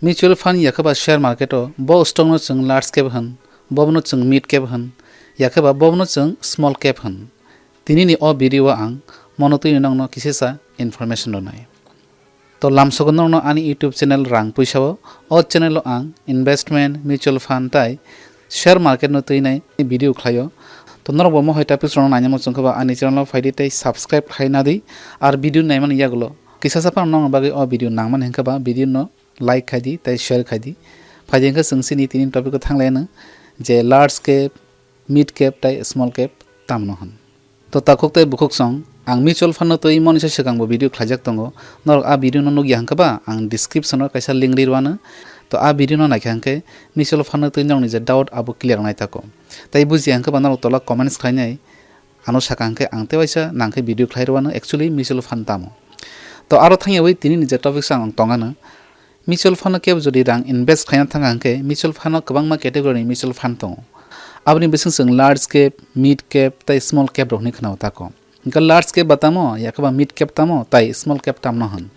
Mutual fund याखबा share मार्केटो बो stock no जों लार्ज कैप होन बबनो जों मिड कैप होन याखबा बबनो जों स्मॉल कैप होन तिनिनि ओ भिडियो आं मनोतुनि नंगनो किसेसा इनफरमेशन दोनाय तो लामसगन नंगनो आनि यूट्यूब चैनल रां पुइसाओ ओ चैनल आं इन्वेस्टमेंट म्यूचुअल फंड ताई शेयर मार्केट नो तुइनाय भिडियो खायो तो नरबो मो हयता पिसरन नायमो जोंखबा आनि चैनल फाइदि ताई सब्सक्राइब खायना दी आर भिडियो नायमान यागलो किसासापा नंग बागै ओ भिडियो नांगमान हेंखबा भिडियो नो लाइक खायदी ताई शेयर खायदी फाइदेंखा सोंसिनि तिनि टपिक को थांलायनो जे लार्ज कैप मिड कैप ताई स्मॉल कैप तामनो हन तो ताखुक ताई बुखुक सं आं म्यूचुअल फंड तो इमोनसे सिगांबो भिडियो खाजाक दंगो नर आ भिडियो नो नुगि हांखबा आं डिस्क्रिप्शन नो कायसा लिंक रिरवानो तो आ भिडियो नो नायखांके म्यूचुअल फंड तो नंगनि जे डाउट आबो क्लियर नाय थाको ताई बुजि हांखबा नर तला कमेंट्स खायनाय आनो साकांके आंते वाइसा नांखे भिडियो खायरवानो एक्चुअली म्यूचुअल फंड तामो तो आरो थांया बै तिनि जे टपिक सांग तंगानो म्यूचुअल फंड केब जदि रां इनभेस्ट खायना थांगांके म्यूचुअल फंड गोबांमा कैटेगरी म्यूचुअल फंड दं आबनि बिसिं जों लार्ज कैप मिड कैप ताई स्मॉल कैप रखनि खनाव ताको इनका लार्ज कैप बतामो याकबा मिड कैप तामो ताई स्मॉल कैप तामनो हन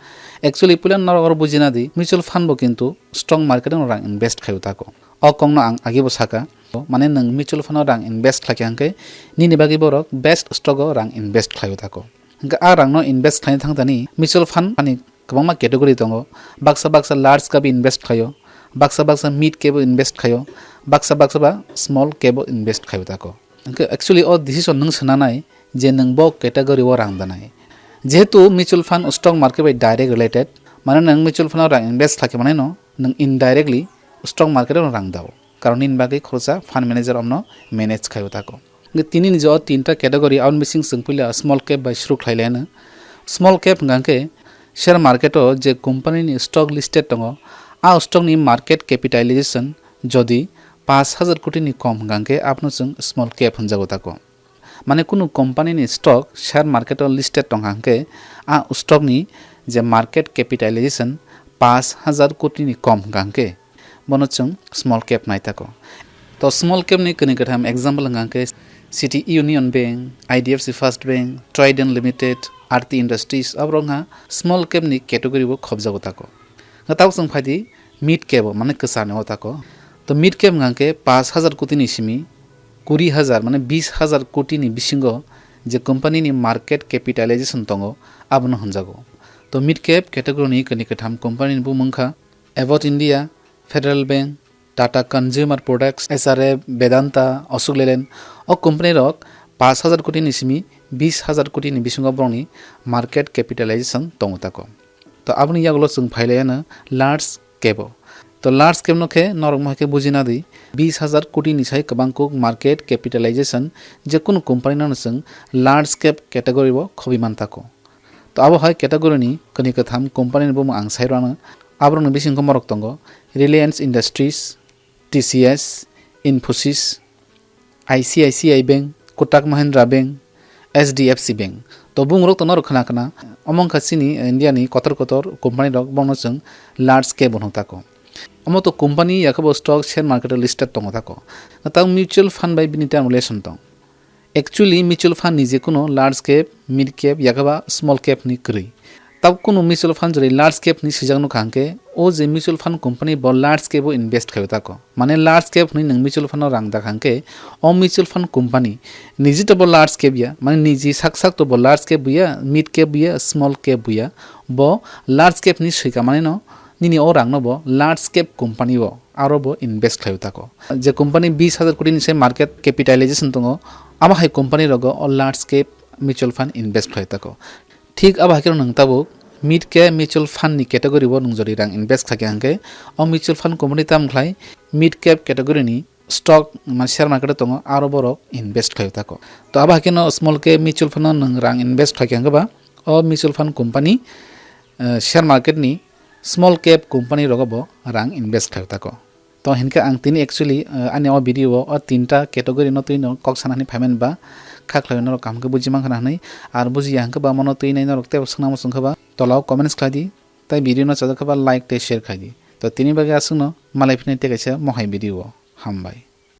एक्चुअली पुलन नर बुजिना दी म्यूचुअल फंड बो किन्तु स्ट्रॉन्ग मार्केट रां इनभेस्ट खायो ताको अ कंगनो आं आगे बो साका माने नों म्यूचुअल फंड रां इनभेस्ट खायखांके निनि बागै बरक बेस्ट स्टॉक रां इनभेस्ट खायो ताको इनका आ रां नो इनभेस्ट खायनो थांतानि म्यूचुअल फंड माने गोबांमा कैटेगरी दङ बाक्सा बाक्सा लार्ज कैप इनभेस्ट खायो बाक्सा बाक्सा मिड कैप इनभेस्ट खायो बाक्सा बाक्सा स्मॉल कैप इनभेस्ट खायो ताको इनका एक्चुअली ओ डिसीजन नों सोनानाय जे नों बो कैटेगरी वो रां दानाय जेहेतु mutual fund stock market by direct related माने नों म्यूचुअल फंड रां इनभेस्ट खाके माने नों इनडायरेक्टली स्टॉक मार्केट रां दाव कारण इन बागै खरसा फंड मैनेजर हमनो मैनेज खायो ताको तिनि निजो तीनटा कैटेगरी आउन मिसिं सिंपल स्मॉल कैप बाय शुरू खायलायनो स्मॉल कैप गांके शेयर मार्केटो जे कंपनी नि स्टॉक लिस्टेड दङ आ स्टॉक नि मार्केट कैपिटलाइजेशन जदि 5000 कोटी नि कम गांके आपनो जों स्मॉल कैप होनजागो ताको माने कुनु कंपनी नि स्टॉक शेयर मार्केटो लिस्टेड दङ गांके आ स्टॉक नि जे मार्केट कैपिटलाइजेशन 5000 कोटी नि कम गांके बनो जों स्मॉल कैप नाय ताको तो स्मॉल कैप नि कनि कथाम एग्जांपल गांके City Union Bank IDFC First Bank Trident Limited Aarti Industries अब रंगा स्मॉल कैप नि कैटेगरी वो खबजागो ताको ताव जों फायदि मिड कैप माने कसाने हो ताको तो मिड कैप गांके 5000 कोटी नि सिमी 20000 माने 20000 कोटी नि बिसिंगो जे कंपनी नि मार्केट कैपिटलाइजेशन दंगो आबनो होनजागो तो मिड कैप कैटेगरी नि कनि कथाम कंपनी नि बुमंखा Abbott India Federal Bank Tata Consumer Products SRF Vedanta Ashok Leyland और कंपनी रक 5000 कोटी नि सिमी 20000 कोटी नि बिसिंगो ब्रंनि मार्केट कैपिटलाइजेशन दङ ताको तो आबनि यागलो जों फाइलायानो लार्ज कैप तो लार्ज कैप नखे नरम महके बुजिना दी 20000 कोटी नि साय गोबांखौ मार्केट कैपिटलाइजेशन जे कुनु कंपनी न जों लार्ज कैप कैटेगरी वो खबिमान ताको तो आबो हाय कैटेगरी नि कनि कथाम कंपनी नि बुम आं साइरानो आब्रनो बिसिंगो मरक दङ Reliance Industries TCS Infosys ICICI Bank Kotak Mahindra Bank HDFC Bank तो बुंगरक तो नर खना खना अमं खासिनी इंडिया नि कतर कतर कंपनी रक बनो जों लार्ज कैप बनो ताको अमो तो कंपनी याखबो स्टॉक शेयर मार्केट लिस्टेड दङ ताको ता म्यूचुअल फंड बाय बिनि टाइम रिलेशन दं एक्चुअली म्यूचुअल फंड नि जे कुनो लार्ज कैप मिड कैप याखबा स्मॉल कैप नि क्रई तब कुनो म्यूचुअल फंड जरे लार्ज कैप नि सिजांगनो खांके ओ जे म्यूचुअल फंड कंपनी ब लार्ज कैप इनभेस्ट खायो ताको माने लार्ज कैप नि नों म्यूचुअल फंड रां दा खांके ओ म्यूचुअल फंड कंपनी निजि तो ब लार्ज कैप या माने निजि साक तो ब लार्ज कैप बुया मिड कैप बुया स्मॉल कैप बुया ब लार्ज कैप नि सैका माने न निनि ओ रां न ब लार्ज कैप कंपनी ब आरो ब इनभेस्ट खायो ताको जे कंपनी 20000 कोटी नि से मार्केट कैपिटलाइजेशन दङ आमा हाय कंपनी रगो ओ large cap mutual fund invest खायो ताको ठीक अब हाकिर नंगताबो मिड कैप म्यूचुअल फंड नि कैटेगरी वो नों जरि रां इनभेस्ट खाके आंके ओ म्यूचुअल फंड कंपनी ताम खलाय मिड कैप कैटेगरी नि स्टॉक मा शेयर मार्केट दङ आरो बरो इनभेस्ट खायो ताको तो अब हाकिनो स्मॉल कैप म्यूचुअल फंड नों रां इनभेस्ट खाके आंगबा ओ mutual fund company share market नि स्मॉल कैप कंपनी रगबो रां इनभेस्ट खायो ताको तो हिनके आं तिनि एक्चुअली आनि ओ भिडियो ओ तीनटा कैटेगरी न तुइनो कक सानानि फाइमेन बा खाखलायनो कामखौ बुजिमां खानानै आरो बुजिया हांखो बा मनो तुइनाय न रक्ते संनामो संखबा तलाव कमेन्ट्स खादि ताइ भिडियो न चादखबा लाइक ते शेयर खादि तो तिनि बागे आसुनो मालाय फिनाय तेगायसा महाय भिडियो हामबाय।